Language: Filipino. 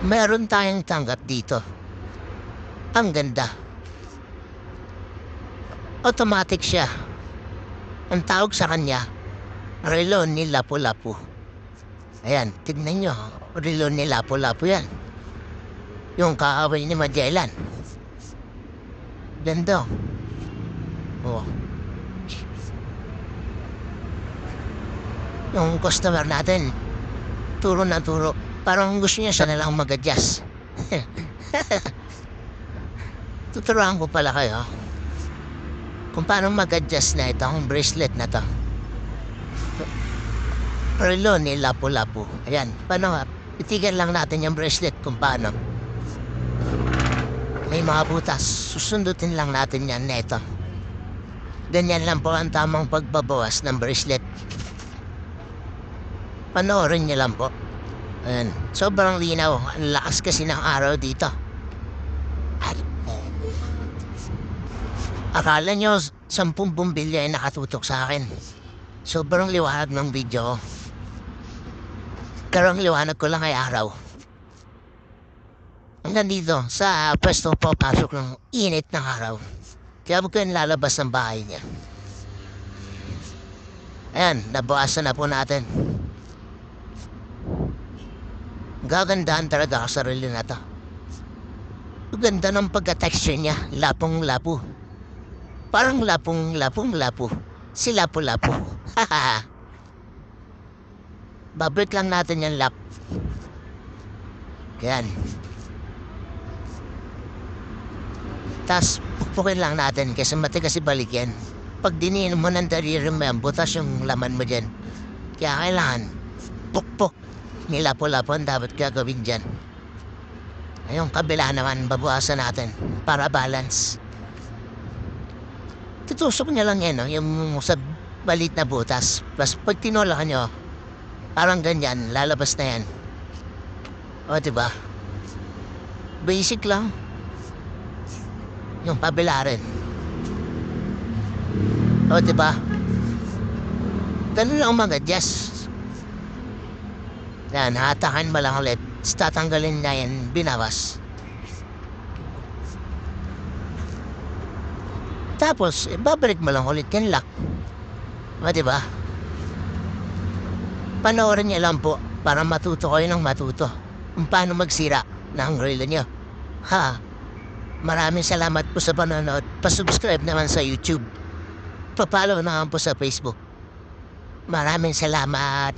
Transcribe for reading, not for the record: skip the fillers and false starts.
Meron tayong tanggap dito. Ang ganda. Automatic siya. Ang tawag sa kanya, relo ni Lapu-Lapu. Ayan, tignan nyo. Relo ni Lapu-Lapu yan. Yung kaaway ni Magellan. Ganda. Oh. Yung customer natin, turo na turo. Parang gusto niya siya na lang mag-adjust. Tuturuan ko pala kayo kung paano mag-adjust na itong bracelet na to. Relo ni Lapu-Lapu. Ayan, paano nga? Itigan lang natin yung bracelet kung paano. May mga butas. Susundutin lang natin yan neto. Ganyan lang po ang tamang pagbabawas ng bracelet. Panoorin niyo lang po. Ayan. Sobrang linaw. Ang lakas kasi ng araw dito. Akala nyo 10 bumbilya ay nakatutok sa akin. Sobrang liwanag ng video ko. Pero ang liwanag ko lang ay araw. Hanggang dito sa pwesto po pasok ng init ng araw. Kaya huwag kayong lalabas ng bahay niya. Ayan, nabawasan na po natin. Gagandahan talaga ako sa relo na to. Ganda ng pagka-texture niya. Lapong-lapo. Parang lapong-lapong-lapo. Si Lapu-Lapu. Hahaha. Babrik lang natin yung lap. Yan. Tapos pukpukin lang natin kasi matigas ibalik yan. Pag diniin mo ng dariri mo yan, butas yung laman mo dyan. Kaya kailangan pukpuk ni Lapu-Lapu ang dapat gagawin dyan. Ayun, kabila naman, babawasan natin para balance. Tutusok niya lang yan, no? Yung sa balit na butas. Plus, pag tinulakan nyo, parang ganyan, lalabas na yan. O, diba? Basic lang. Yung pabila rin. O, diba? Ganun lang mag-adjust. Yan, hatakan mo lang ulit. Tatanggalin na yan, binawas. Tapos, babalik mo lang ulit yung lock. O, diba? Panoorin niyo lang po para matuto kayo ng matuto kung paano magsira ng relo nyo. Ha? Maraming salamat po sa panonood. Pa-subscribe naman sa YouTube. Pa-follow naman po sa Facebook. Maraming salamat.